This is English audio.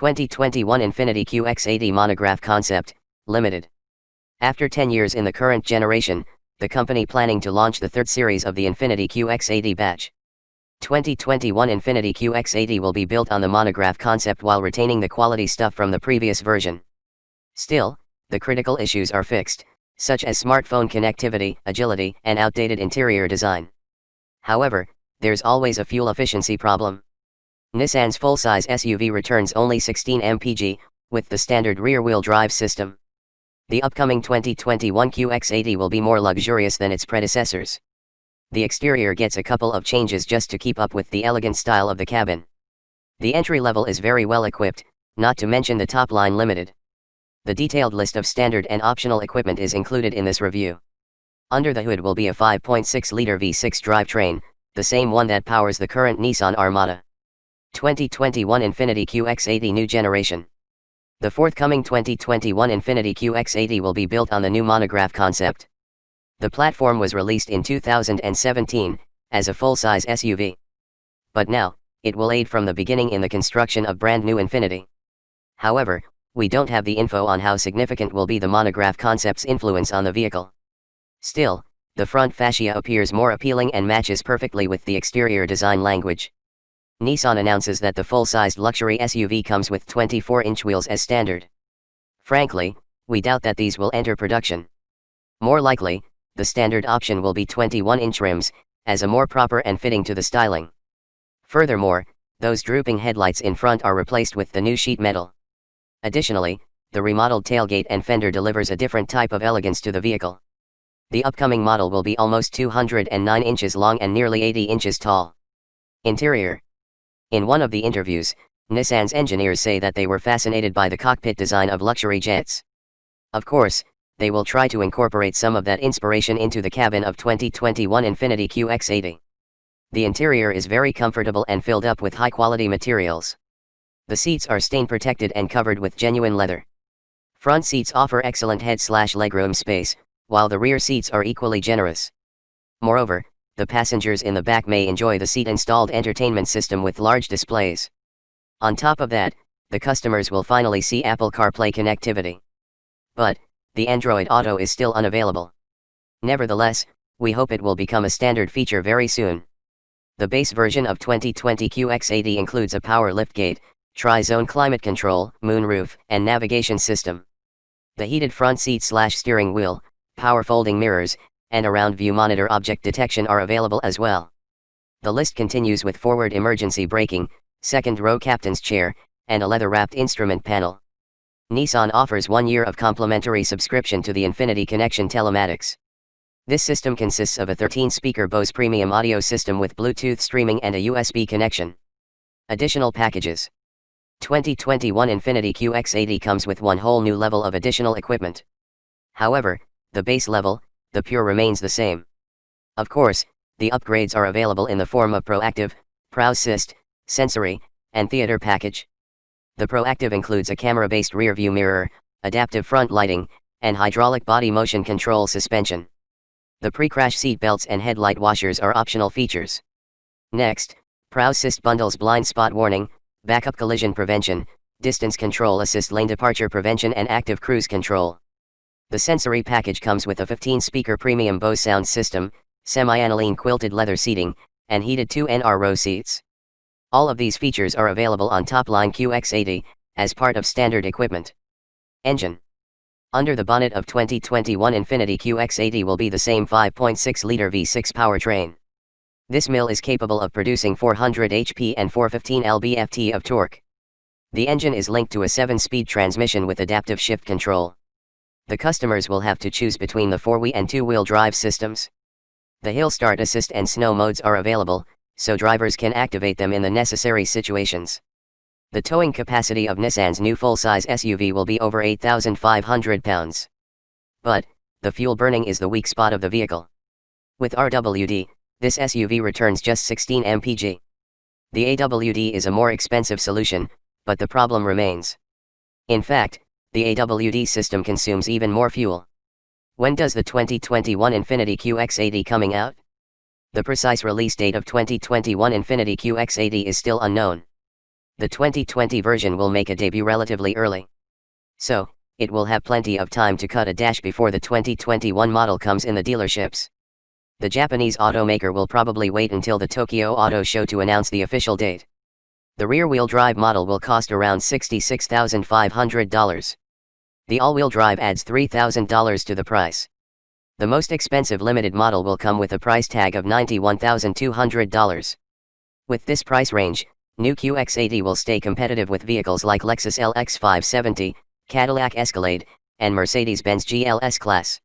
2021 Infiniti QX80 Monograph Concept, Limited. After 10 years in the current generation, the company planning to launch the third series of the Infiniti QX80 batch. 2021 Infiniti QX80 will be built on the Monograph concept while retaining the quality stuff from the previous version. Still, the critical issues are fixed, such as smartphone connectivity, agility, and outdated interior design. However, there's always a fuel efficiency problem. Nissan's full-size SUV returns only 16 mpg, with the standard rear-wheel drive system. The upcoming 2021 QX80 will be more luxurious than its predecessors. The exterior gets a couple of changes just to keep up with the elegant style of the cabin. The entry level is very well equipped, not to mention the top line limited. The detailed list of standard and optional equipment is included in this review. Under the hood will be a 5.6-liter V6 drivetrain, the same one that powers the current Nissan Armada. 2021 Infiniti QX80 New Generation. The forthcoming 2021 Infiniti QX80 will be built on the new Monograph concept. The platform was released in 2017, as a full-size SUV. But now, it will aid from the beginning in the construction of brand new Infiniti. However, we don't have the info on how significant will be the Monograph concept's influence on the vehicle. Still, the front fascia appears more appealing and matches perfectly with the exterior design language. Nissan announces that the full-sized luxury SUV comes with 24-inch wheels as standard. Frankly, we doubt that these will enter production. More likely, the standard option will be 21-inch rims, as a more proper and fitting to the styling. Furthermore, those drooping headlights in front are replaced with the new sheet metal. Additionally, the remodeled tailgate and fender delivers a different type of elegance to the vehicle. The upcoming model will be almost 209 inches long and nearly 80 inches tall. Interior. In one of the interviews, Nissan's engineers say that they were fascinated by the cockpit design of luxury jets. Of course, they will try to incorporate some of that inspiration into the cabin of 2021 Infiniti QX80. The interior is very comfortable and filled up with high-quality materials. The seats are stain-protected and covered with genuine leather. Front seats offer excellent head/legroom space, while the rear seats are equally generous. Moreover, the passengers in the back may enjoy the seat-installed entertainment system with large displays. On top of that, the customers will finally see Apple CarPlay connectivity. But, the Android Auto is still unavailable. Nevertheless, we hope it will become a standard feature very soon. The base version of 2020 QX80 includes a power liftgate, tri-zone climate control, moonroof, and navigation system. The heated front seat/steering wheel, power folding mirrors, and a round view monitor object detection are available as well. The list continues with forward emergency braking, second row captain's chair, and a leather-wrapped instrument panel. Nissan offers 1 year of complimentary subscription to the Infiniti Connection telematics. This system consists of a 13-speaker Bose premium audio system with Bluetooth streaming and a USB connection. Additional packages. 2021 Infiniti QX80 comes with one whole new level of additional equipment. However, the base level, the Pure, remains the same. Of course, the upgrades are available in the form of Proactive, ProAssist, Sensory, and Theater package. The Proactive includes a camera-based rear-view mirror, adaptive front lighting, and hydraulic body motion control suspension. The pre-crash seat belts and headlight washers are optional features. Next, ProAssist bundles blind spot warning, backup collision prevention, distance control assist, lane departure prevention, and active cruise control. The Sensory package comes with a 15-speaker premium Bose sound system, semi-aniline quilted leather seating, and heated 2NR row seats. All of these features are available on top-line QX80, as part of standard equipment. Engine. Under the bonnet of 2021 Infiniti QX80 will be the same 5.6-liter V6 powertrain. This mill is capable of producing 400 HP and 415 lb-ft of torque. The engine is linked to a 7-speed transmission with adaptive shift control. The customers will have to choose between the 4-wheel and 2-wheel drive systems. The hill start assist and snow modes are available, so drivers can activate them in the necessary situations. The towing capacity of Nissan's new full-size SUV will be over 8,500 pounds. But, the fuel burning is the weak spot of the vehicle. With RWD, this SUV returns just 16 mpg. The AWD is a more expensive solution, but the problem remains. In fact, the AWD system consumes even more fuel. When does the 2021 Infiniti QX80 coming out? The precise release date of 2021 Infiniti QX80 is still unknown. the 2020 version will make a debut relatively early. So, it will have plenty of time to cut a dash before the 2021 model comes in the dealerships. The Japanese automaker will probably wait until the Tokyo Auto Show to announce the official date. The rear-wheel drive model will cost around $66,500. The all-wheel drive adds $3,000 to the price. The most expensive limited model will come with a price tag of $91,200. With this price range, new QX80 will stay competitive with vehicles like Lexus LX570, Cadillac Escalade, and Mercedes-Benz GLS Class.